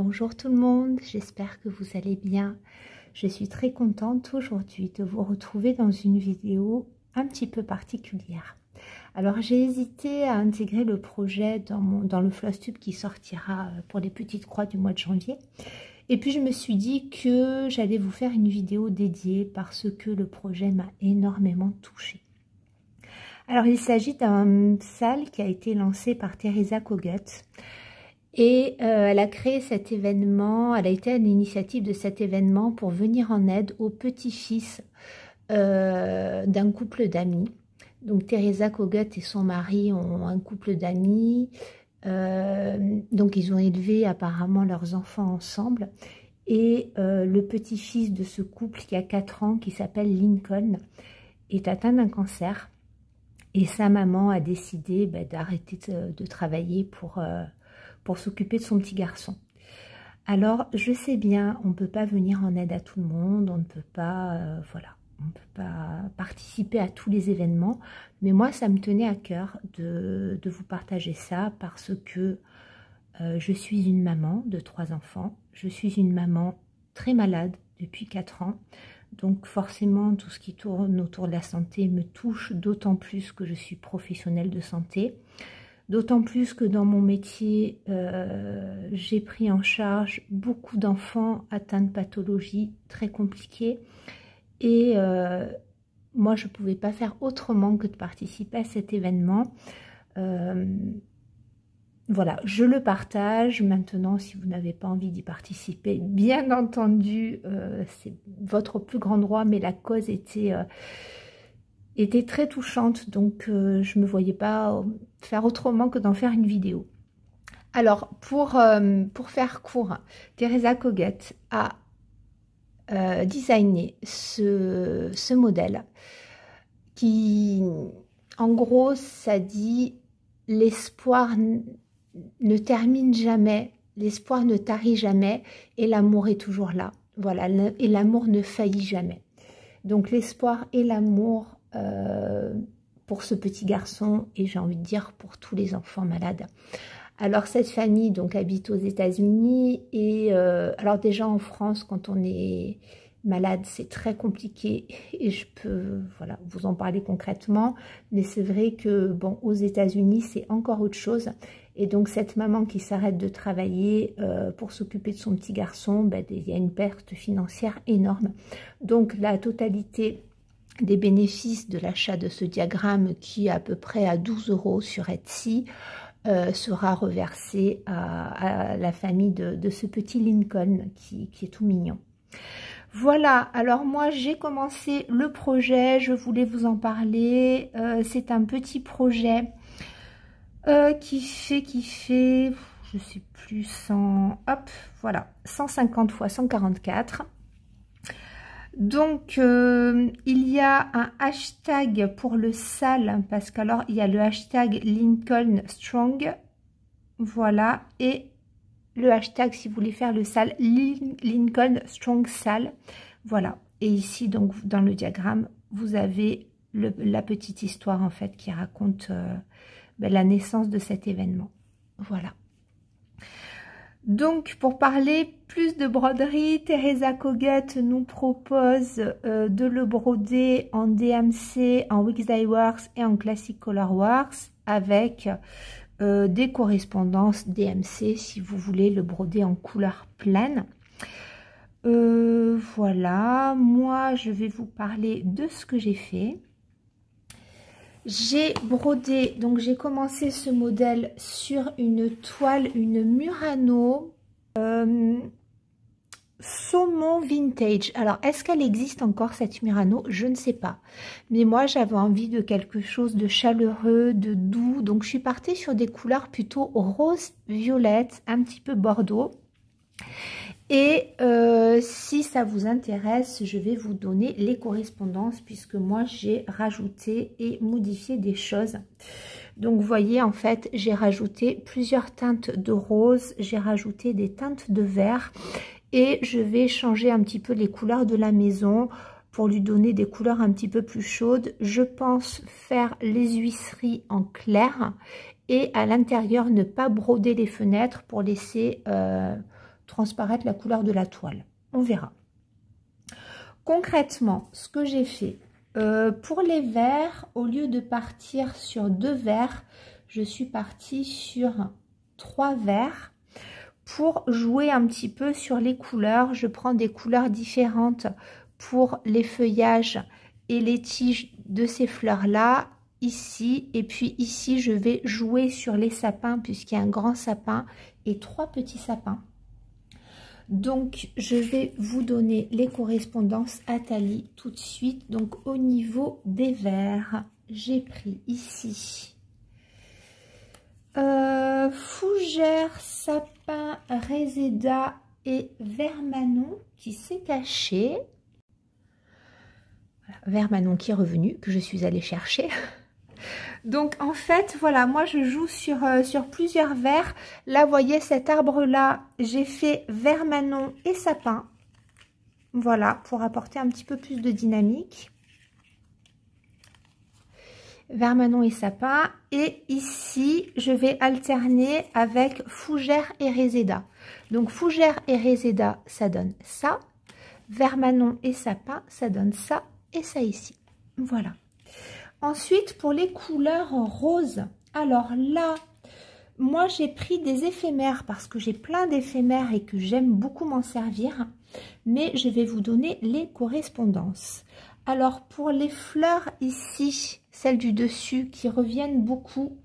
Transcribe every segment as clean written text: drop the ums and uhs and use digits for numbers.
Bonjour tout le monde, j'espère que vous allez bien. Je suis très contente aujourd'hui de vous retrouver dans une vidéo un petit peu particulière. Alors j'ai hésité à intégrer le projet dans le Flosstube qui sortira pour les petites croix du mois de janvier. Et puis je me suis dit que j'allais vous faire une vidéo dédiée parce que le projet m'a énormément touchée. Alors il s'agit d'un psal qui a été lancé par Teresa Kogut. Et elle a créé cet événement, elle a été à l'initiative de cet événement pour venir en aide au petit-fils d'un couple d'amis. Donc Teresa Kogut et son mari ont un couple d'amis, donc ils ont élevé apparemment leurs enfants ensemble. Et le petit-fils de ce couple qui a 4 ans, qui s'appelle Lincoln, est atteint d'un cancer. Et sa maman a décidé d'arrêter de travailler pour s'occuper de son petit garçon. Alors, je sais bien, on ne peut pas venir en aide à tout le monde, on ne peut pas, on ne peut pas participer à tous les événements, mais moi, ça me tenait à cœur de vous partager ça parce que je suis une maman de 3 enfants, je suis une maman très malade depuis 4 ans, donc forcément, tout ce qui tourne autour de la santé me touche, d'autant plus que je suis professionnelle de santé. D'autant plus que dans mon métier, j'ai pris en charge beaucoup d'enfants atteints de pathologies très compliquées. Et moi, je ne pouvais pas faire autrement que de participer à cet événement. Voilà, je le partage. Maintenant, si vous n'avez pas envie d'y participer, bien entendu, c'est votre plus grand droit, mais la cause était très touchante, donc je ne me voyais pas faire autrement que d'en faire une vidéo. Alors, pour faire court, Teresa Kogut a designé ce modèle qui, en gros, ça dit l'espoir ne termine jamais, l'espoir ne tarit jamais et l'amour est toujours là. Voilà, et l'amour ne faillit jamais. Donc l'espoir et l'amour pour ce petit garçon et j'ai envie de dire pour tous les enfants malades. Alors cette famille donc habite aux États-Unis et alors déjà en France quand on est malade c'est très compliqué et je peux vous en parler concrètement, mais c'est vrai que bon aux États-Unis c'est encore autre chose et donc cette maman qui s'arrête de travailler pour s'occuper de son petit garçon, il y a une perte financière énorme. Donc la totalité des bénéfices de l'achat de ce diagramme qui est à peu près à 12 € sur Etsy sera reversé à la famille de ce petit Lincoln qui est tout mignon. Voilà, alors moi j'ai commencé le projet, je voulais vous en parler. C'est un petit projet qui fait, je sais plus, 150 x 144. Donc, il y a un hashtag pour le sal, parce qu'alors, il y a le hashtag Lincoln Strong, voilà, et le hashtag, si vous voulez faire le sal, Lincoln Strong Sal, voilà. Et ici, donc, dans le diagramme, vous avez la petite histoire, en fait, qui raconte la naissance de cet événement, voilà. Donc, pour parler plus de broderie, Teresa Kogut nous propose de le broder en DMC, en Wix Dye Works et en Classic Color Works avec des correspondances DMC si vous voulez le broder en couleur pleine. Voilà, moi je vais vous parler de ce que j'ai fait. J'ai brodé, donc j'ai commencé ce modèle sur une toile, une Murano saumon vintage. Alors, est-ce qu'elle existe encore cette Murano? Je ne sais pas. Mais moi, j'avais envie de quelque chose de chaleureux, de doux. Donc, je suis partie sur des couleurs plutôt rose-violette, un petit peu bordeaux. Et si ça vous intéresse, je vais vous donner les correspondances puisque moi j'ai rajouté et modifié des choses. Donc vous voyez en fait j'ai rajouté plusieurs teintes de rose, j'ai rajouté des teintes de vert et je vais changer un petit peu les couleurs de la maison pour lui donner des couleurs un petit peu plus chaudes. Je pense faire les huisseries en clair et à l'intérieur ne pas broder les fenêtres pour laisser transparaître la couleur de la toile. On verra. Concrètement, ce que j'ai fait, pour les verts, au lieu de partir sur 2 verts, je suis partie sur 3 verts. Pour jouer un petit peu sur les couleurs, je prends des couleurs différentes pour les feuillages et les tiges de ces fleurs-là, ici. Et puis ici, je vais jouer sur les sapins, puisqu'il y a un grand sapin et 3 petits sapins. Donc, je vais vous donner les correspondances Atali tout de suite. Donc, au niveau des verts, j'ai pris ici fougère, sapin, réséda et vermanon qui s'est caché. Voilà, vermanon qui est revenu, que je suis allée chercher. Donc en fait, voilà, moi je joue sur plusieurs verts. Là, vous voyez cet arbre-là, j'ai fait vermanon et sapin. Voilà, pour apporter un petit peu plus de dynamique. Vermanon et sapin. Et ici, je vais alterner avec fougère et réséda. Donc fougère et réséda, ça donne ça. Vermanon et sapin, ça donne ça et ça ici. Voilà. Ensuite, pour les couleurs roses, alors là, moi j'ai pris des éphémères parce que j'ai plein d'éphémères et que j'aime beaucoup m'en servir. Mais je vais vous donner les correspondances. Alors pour les fleurs ici, celles du dessus qui reviennent beaucoup,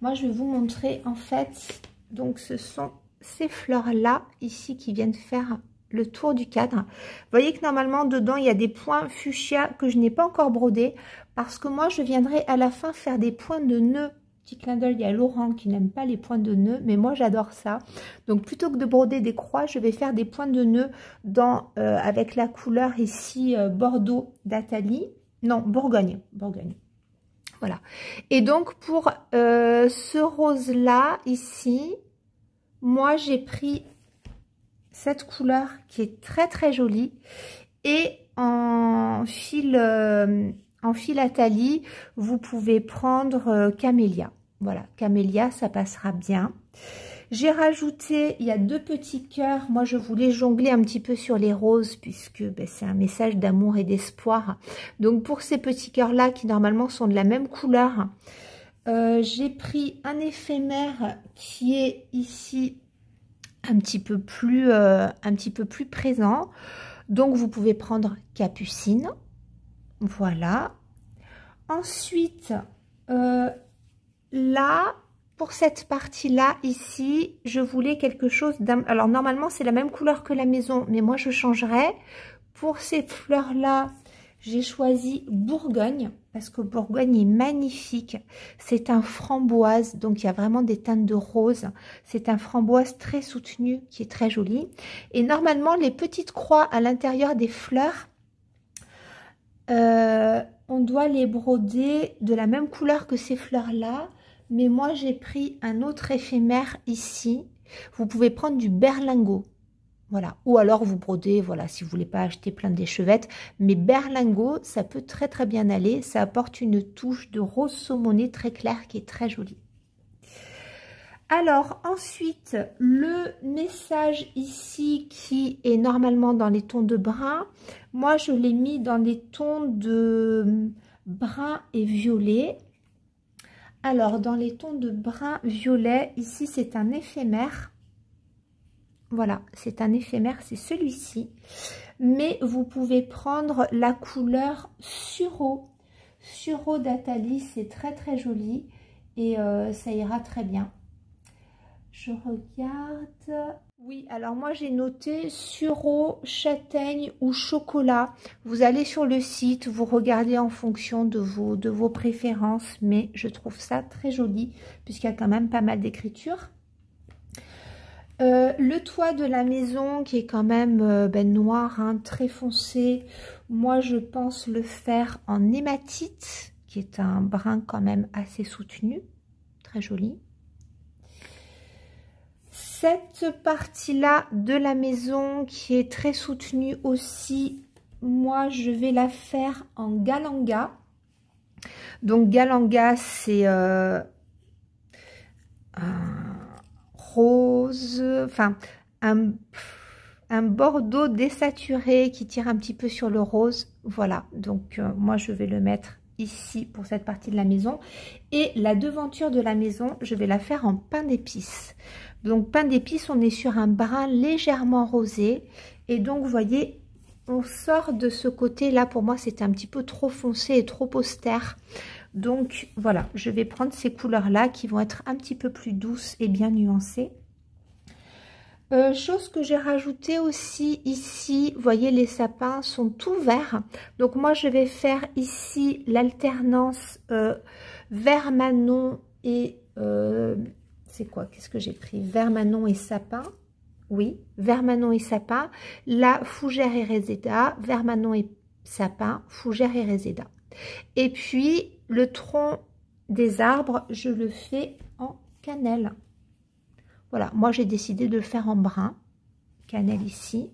moi je vais vous montrer en fait, donc ce sont ces fleurs-là ici qui viennent faire le tour du cadre. Vous voyez que normalement dedans il y a des points fuchsia que je n'ai pas encore brodés parce que moi je viendrai à la fin faire des points de nœuds. Petit clin d'œil, il y a Laurent qui n'aime pas les points de nœuds, mais moi j'adore ça. Donc plutôt que de broder des croix, je vais faire des points de nœuds avec la couleur ici Bordeaux d'Atali. Non, Bourgogne. Voilà. Et donc pour ce rose-là, ici, moi j'ai pris cette couleur qui est très très jolie et en fil Atali, vous pouvez prendre camélia. Voilà, camélia, ça passera bien. J'ai rajouté, il y a 2 petits cœurs. Moi, je voulais jongler un petit peu sur les roses puisque ben, c'est un message d'amour et d'espoir. Donc, pour ces petits cœurs-là qui normalement sont de la même couleur, j'ai pris un éphémère qui est ici un petit peu plus présent. Donc, vous pouvez prendre capucine. Voilà. Ensuite, là, pour cette partie-là, ici, je voulais quelque chose d'un... Alors, normalement, c'est la même couleur que la maison, mais moi, je changerai. Pour ces fleurs-là, j'ai choisi Bourgogne, parce que Bourgogne est magnifique. C'est un framboise, donc il y a vraiment des teintes de rose. C'est un framboise très soutenu, qui est très joli. Et normalement, les petites croix à l'intérieur des fleurs, on doit les broder de la même couleur que ces fleurs-là. Mais moi, j'ai pris un autre éphémère ici. Vous pouvez prendre du berlingot. Voilà. Ou alors vous brodez, voilà, si vous voulez pas acheter plein d'échevettes. Mais berlingot, ça peut très très bien aller. Ça apporte une touche de rose saumonné très claire qui est très jolie. Alors ensuite, le message ici qui est normalement dans les tons de brun, moi je l'ai mis dans les tons de brun et violet. Alors dans les tons de brun violet, ici c'est un éphémère. Voilà, c'est un éphémère, c'est celui-ci. Mais vous pouvez prendre la couleur Suro. Suro d'Atali, c'est très très joli et ça ira très bien. Je regarde. Oui, alors moi j'ai noté sureau, châtaigne ou chocolat. Vous allez sur le site, vous regardez en fonction de vos préférences, mais je trouve ça très joli puisqu'il y a quand même pas mal d'écriture. Le toit de la maison qui est quand même noir, hein, très foncé. Moi je pense le faire en hématite, qui est un brun quand même assez soutenu, très joli. Cette partie-là de la maison qui est très soutenue aussi, moi je vais la faire en galanga. Donc galanga c'est un rose, enfin un bordeaux désaturé qui tire un petit peu sur le rose. Voilà, donc moi je vais le mettre ici pour cette partie de la maison. Et la devanture de la maison, je vais la faire en pain d'épices. Donc pain d'épices, on est sur un brun légèrement rosé. Et donc vous voyez, on sort de ce côté-là. Pour moi, c'était un petit peu trop foncé et trop austère. Donc voilà, je vais prendre ces couleurs-là qui vont être un petit peu plus douces et bien nuancées. Chose que j'ai rajouté aussi ici, vous voyez les sapins sont tout verts. Donc moi je vais faire ici l'alternance vert Manon et c'est quoi? Qu'est-ce que j'ai pris? Vert Manon et sapin. Oui, vert Manon et sapin. Là, fougère et réséda. Vert Manon et sapin, fougère et réséda. Et puis le tronc des arbres, je le fais en cannelle. Voilà, moi j'ai décidé de le faire en brun, cannelle ici.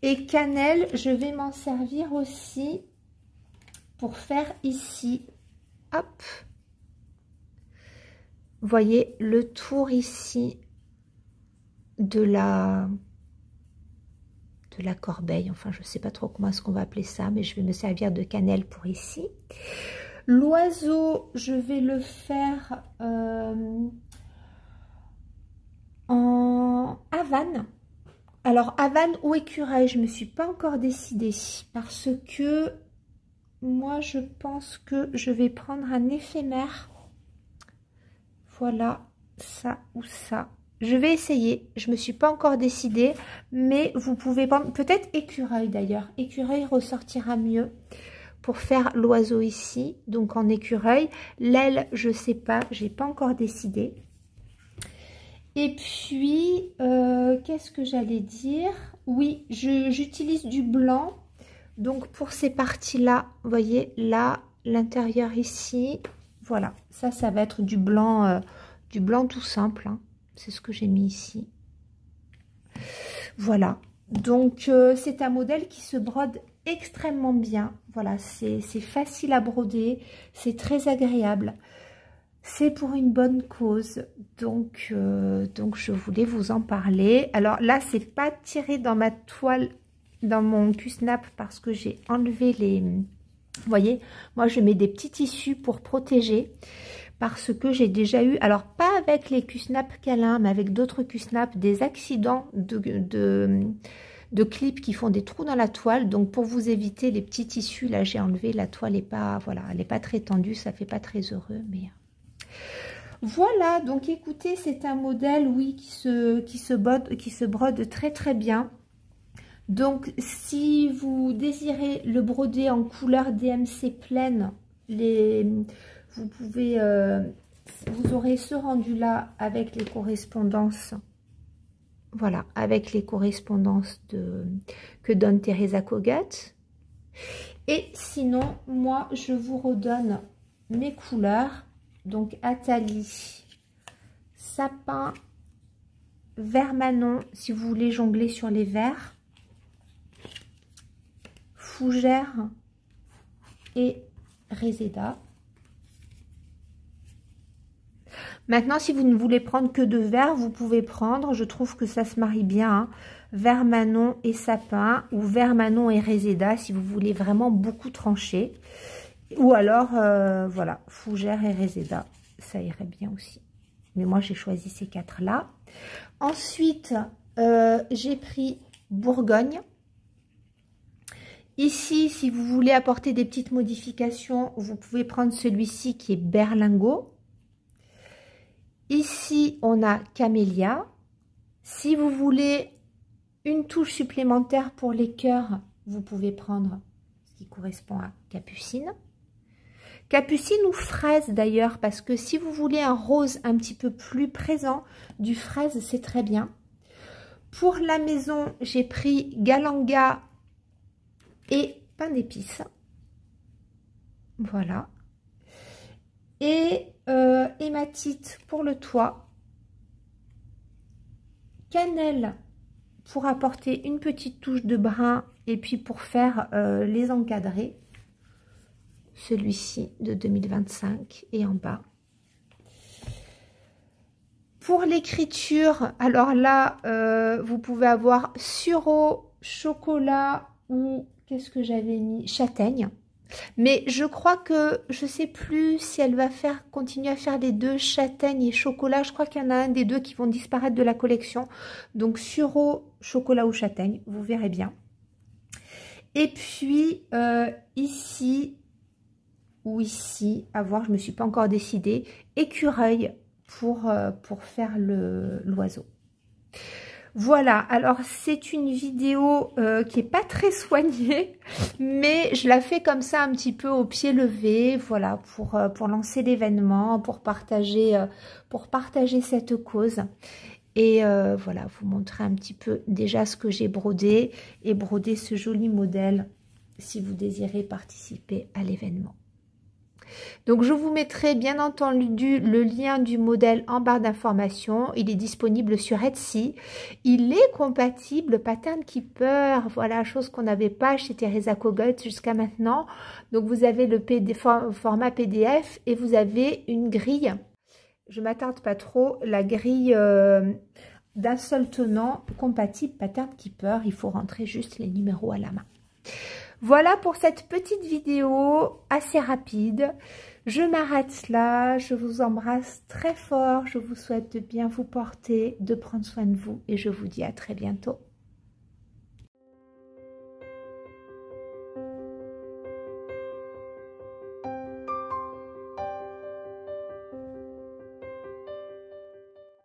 Et cannelle, je vais m'en servir aussi pour faire ici, hop. Vous voyez le tour ici de la corbeille. Enfin, je ne sais pas trop comment est-ce qu'on va appeler ça, mais je vais me servir de cannelle pour ici. L'oiseau, je vais le faire en Havane. Alors Havane ou écureuil, je ne me suis pas encore décidée parce que moi je pense que je vais prendre un éphémère. Voilà, ça ou ça. Je vais essayer, je ne me suis pas encore décidée, mais vous pouvez prendre peut-être écureuil d'ailleurs. Écureuil ressortira mieux pour faire l'oiseau ici, donc en écureuil. L'aile, je ne sais pas, j'ai pas encore décidé. Et puis, qu'est-ce que j'allais dire? Oui, j'utilise du blanc. Donc, pour ces parties-là, vous voyez, là, l'intérieur ici, voilà. Ça va être du blanc tout simple. Hein. C'est ce que j'ai mis ici. Voilà. Donc, c'est un modèle qui se brode extrêmement bien. Voilà, c'est facile à broder. C'est très agréable. C'est pour une bonne cause, donc je voulais vous en parler. Alors là, c'est pas tiré dans ma toile, dans mon cusnap parce que j'ai enlevé les... Vous voyez, moi je mets des petits tissus pour protéger parce que j'ai déjà eu, alors pas avec les cusnaps câlins, mais avec d'autres cusnaps, des accidents de clips qui font des trous dans la toile. Donc pour vous éviter les petits tissus, là j'ai enlevé, la toile est pas, voilà, elle n'est pas très tendue, ça fait pas très heureux, mais... Voilà, donc écoutez, c'est un modèle, oui, qui se brode très très bien. Donc, si vous désirez le broder en couleur DMC pleine, vous pouvez, vous aurez ce rendu-là avec les correspondances. Voilà, avec les correspondances que donne Teresa Kogut. Et sinon, moi, je vous redonne mes couleurs. Donc, Athalie, sapin, vert Manon, si vous voulez jongler sur les verts, fougère et réséda. Maintenant, si vous ne voulez prendre que de vert, vous pouvez prendre, je trouve que ça se marie bien, hein, vert Manon et sapin, ou vert Manon et réséda, si vous voulez vraiment beaucoup trancher. Ou alors, voilà, fougère et réséda, ça irait bien aussi. Mais moi, j'ai choisi ces quatre-là. Ensuite, j'ai pris Bourgogne. Ici, si vous voulez apporter des petites modifications, vous pouvez prendre celui-ci qui est Berlingot. Ici, on a Camélia. Si vous voulez une touche supplémentaire pour les cœurs, vous pouvez prendre ce qui correspond à Capucine. Capucine ou fraise d'ailleurs, parce que si vous voulez un rose un petit peu plus présent, du fraise, c'est très bien. Pour la maison, j'ai pris Galanga et pain d'épices. Voilà. Et hématite pour le toit. Cannelle pour apporter une petite touche de brun et puis pour faire les encadrés. Celui-ci de 2025 et en bas. Pour l'écriture, alors là, vous pouvez avoir sureau, chocolat ou qu'est-ce que j'avais mis? Châtaigne. Mais je crois que, je sais plus si elle va continuer à faire les deux, châtaigne et chocolat. Je crois qu'il y en a un des deux qui vont disparaître de la collection. Donc sureau, chocolat ou châtaigne, vous verrez bien. Et puis ici ou ici, à voir, je ne me suis pas encore décidée, écureuil pour faire l'oiseau. Voilà, alors c'est une vidéo qui est pas très soignée, mais je la fais comme ça un petit peu au pied levé, voilà, pour lancer l'événement, pour partager cette cause. Et voilà, vous montrer un petit peu déjà ce que j'ai brodé et broder ce joli modèle si vous désirez participer à l'événement. Donc je vous mettrai bien entendu le lien du modèle en barre d'informations. Il est disponible sur Etsy. Il est compatible Pattern Keeper, voilà, chose qu'on n'avait pas chez Teresa Kogut jusqu'à maintenant. Donc vous avez le format PDF et vous avez une grille. Je m'attarde pas trop, la grille d'un seul tenant compatible Pattern Keeper. Il faut rentrer juste les numéros à la main. Voilà pour cette petite vidéo assez rapide. Je m'arrête là, je vous embrasse très fort, je vous souhaite de bien vous porter, de prendre soin de vous et je vous dis à très bientôt.